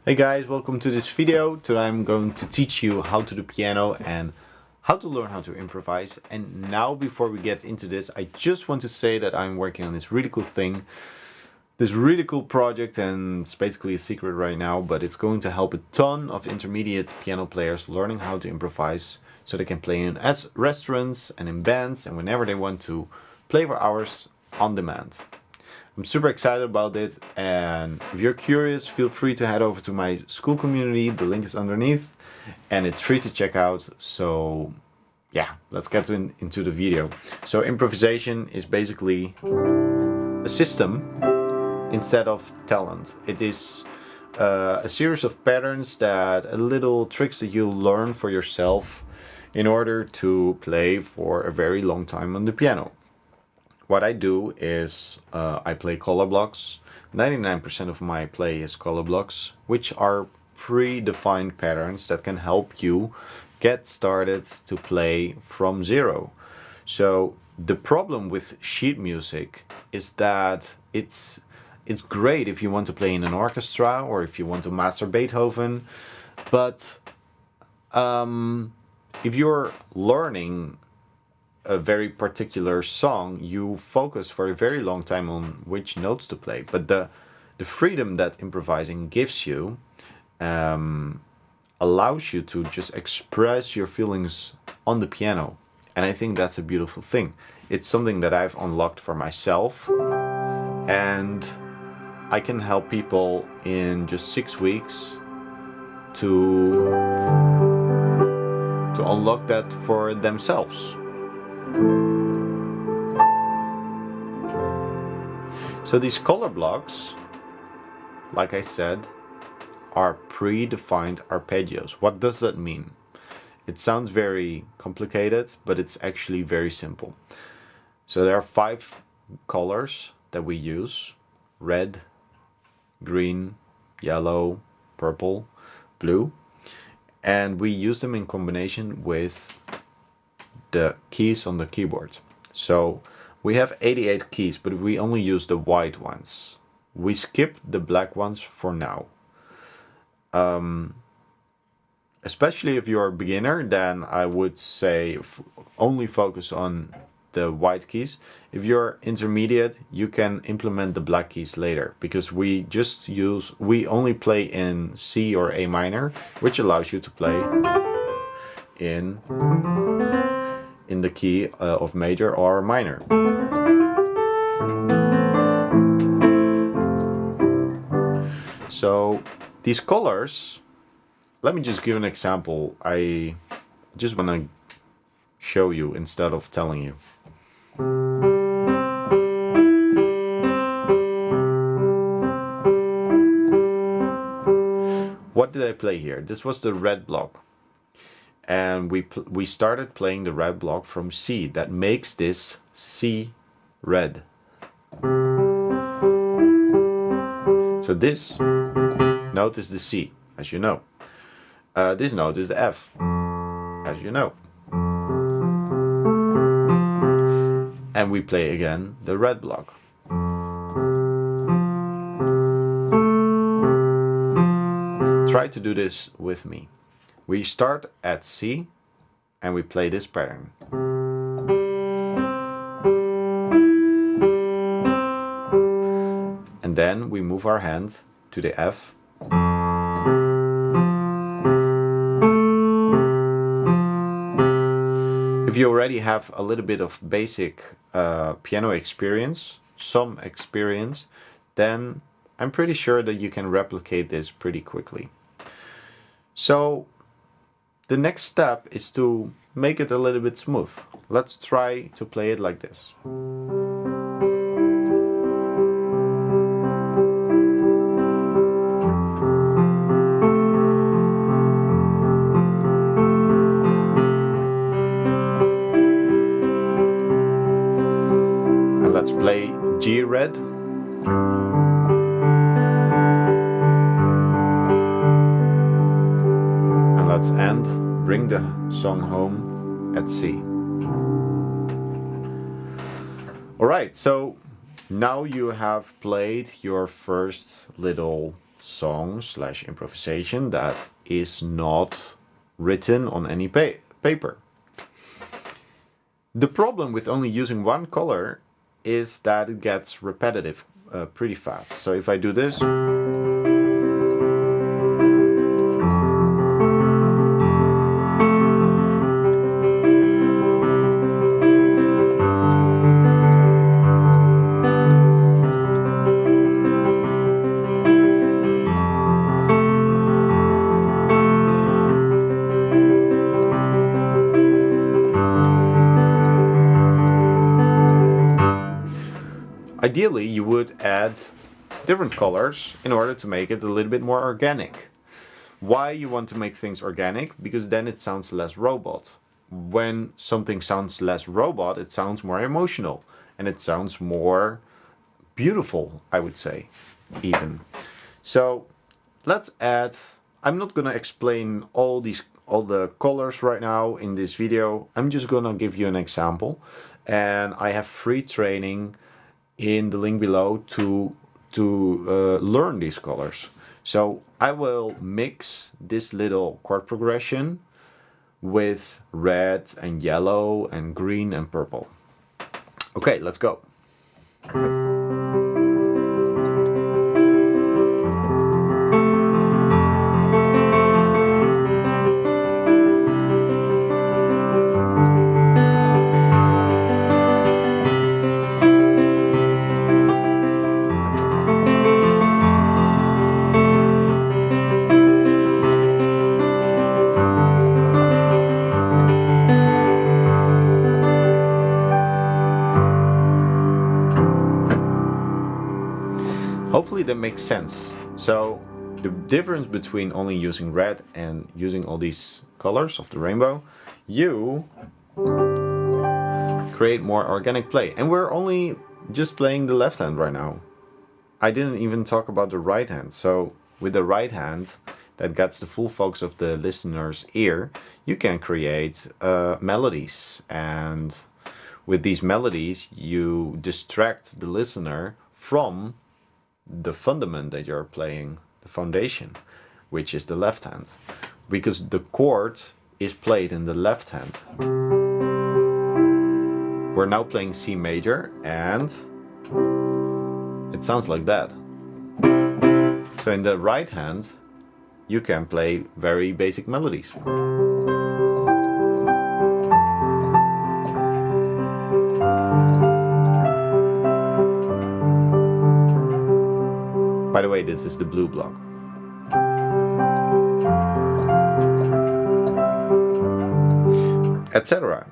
Hey guys, welcome to this video. Today I'm going to teach you how to do piano and how to learn how to improvise. And now before we get into this, I just want to say that I'm working on this really cool thing, this really cool project, and it's basically a secret right now, but it's going to help a ton of intermediate piano players learning how to improvise so they can play in as restaurants and in bands and whenever they want to play for hours on demand. I'm super excited about it, and if you're curious, feel free to head over to my school community. The link is underneath and it's free to check out. So yeah, let's get into the video. So improvisation is basically a system instead of talent. It is a series of patterns, little tricks that you learn for yourself in order to play for a very long time on the piano. What I do is I play color blocks. 99% of my play is color blocks, which are predefined patterns that can help you get started to play from zero. So the problem with sheet music is that it's great if you want to play in an orchestra or if you want to master Beethoven, but if you're learning a very particular song, you focus for a very long time on which notes to play. But the freedom that improvising gives you allows you to just express your feelings on the piano. And I think that's a beautiful thing. It's something that I've unlocked for myself, and I can help people in just 6 weeks to unlock that for themselves. So these color blocks, like I said, are predefined arpeggios. What does that mean? It sounds very complicated, but it's actually very simple. So there are 5 colors that we use: red, green, yellow, purple, blue, and we use them in combination with the keys on the keyboard. So we have 88 keys, but we only use the white ones. We skip the black ones for now. Especially if you're a beginner, then I would say only focus on the white keys. If you're intermediate, you can implement the black keys later, because we only play in C or A minor, which allows you to play in the key of major or minor. So these colors, let me just give an example. I just want to show you instead of telling you. What did I play here? This was the red block. And we started playing the red block from C. That makes this C red. So this note is the C, as you know. This note is the F, as you know. And we play again the red block. Try to do this with me. We start at C and we play this pattern. And then we move our hand to the F. If you already have a little bit of basic piano experience, some experience, then I'm pretty sure that you can replicate this pretty quickly. So the next step is to make it a little bit smooth. Let's try to play it like this. And let's play G red. And let's bring the song home at C. Alright, so now you have played your first little song slash improvisation that is not written on any paper. The problem with only using one color is that it gets repetitive pretty fast. So if I do this, ideally you would add different colors in order to make it a little bit more organic. Why you want to make things organic? Because then it sounds less robot. When something sounds less robot, it sounds more emotional and it sounds more beautiful, I would say, even. So let's add, I'm not gonna explain all the colors right now in this video. I'm just gonna give you an example, and I have free training in the link below to learn these colors. So I will mix this little chord progression with red and yellow and green and purple. Okay, let's go. Hopefully that makes sense. So the difference between only using red and using all these colors of the rainbow, you create more organic play. And we're only just playing the left hand right now. I didn't even talk about the right hand. So with the right hand, that gets the full focus of the listener's ear, you can create melodies. And with these melodies, you distract the listener from the fundament that you're playing, the foundation, which is the left hand, because the chord is played in the left hand. We're now playing C major and it sounds like that. So in the right hand you can play very basic melodies. By the way, this is the blue block. Etc.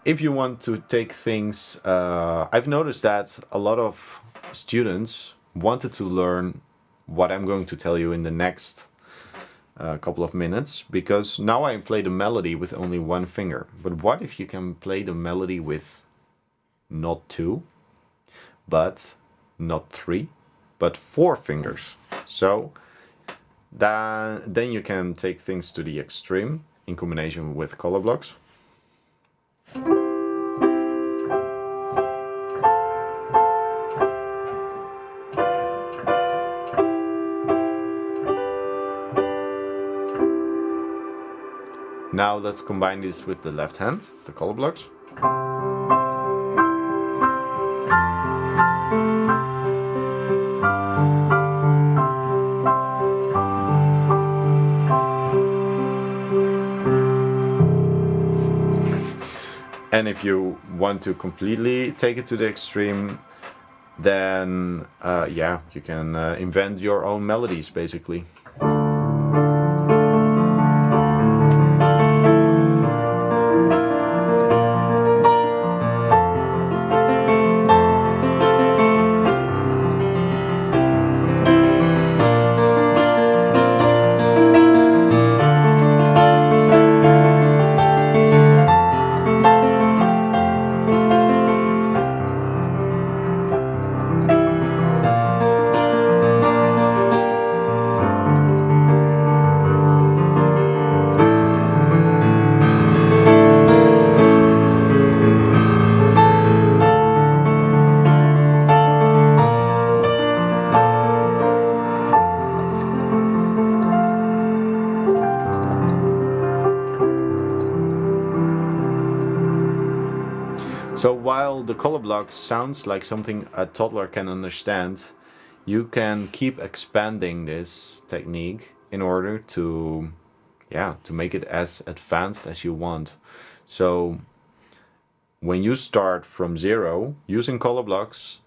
If you want to take things, I've noticed that a lot of students wanted to learn what I'm going to tell you in the next couple of minutes, because now I play the melody with only one finger. But what if you can play the melody with not two, but not three, but 4 fingers? So then you can take things to the extreme in combination with color blocks. Now let's combine this with the left hand, the color blocks. And if you want to completely take it to the extreme, then yeah, you can invent your own melodies, basically. while the color block sounds like something a toddler can understand, you can keep expanding this technique in order to, yeah, to make it as advanced as you want. So when you start from zero using color blocks,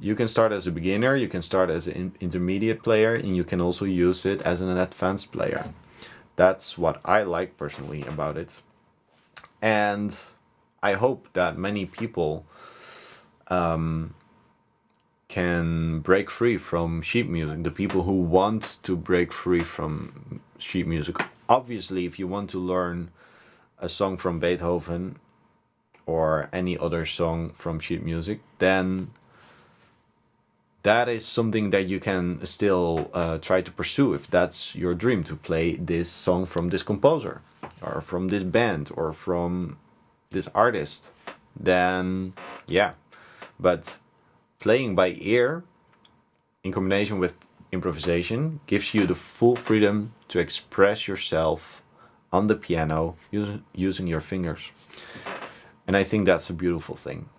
you can start as a beginner, you can start as an intermediate player, and you can also use it as an advanced player. That's what I like personally about it. And I hope that many people can break free from sheet music, the people who want to break free from sheet music. Obviously, if you want to learn a song from Beethoven or any other song from sheet music, then that is something that you can still try to pursue if that's your dream, to play this song from this composer or from this band or from this artist. Then yeah, but playing by ear in combination with improvisation gives you the full freedom to express yourself on the piano using your fingers. And I think that's a beautiful thing.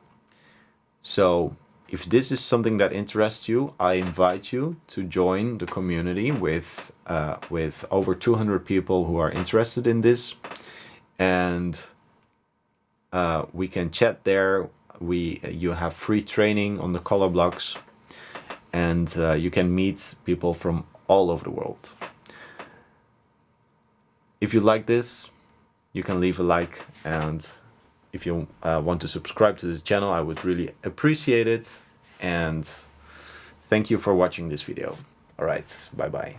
So if this is something that interests you, I invite you to join the community with over 200 people who are interested in this, and we can chat there. You have free training on the color blocks, and you can meet people from all over the world. If you like this, you can leave a like, and if you want to subscribe to the channel, I would really appreciate it. And thank you for watching this video. All right, bye bye.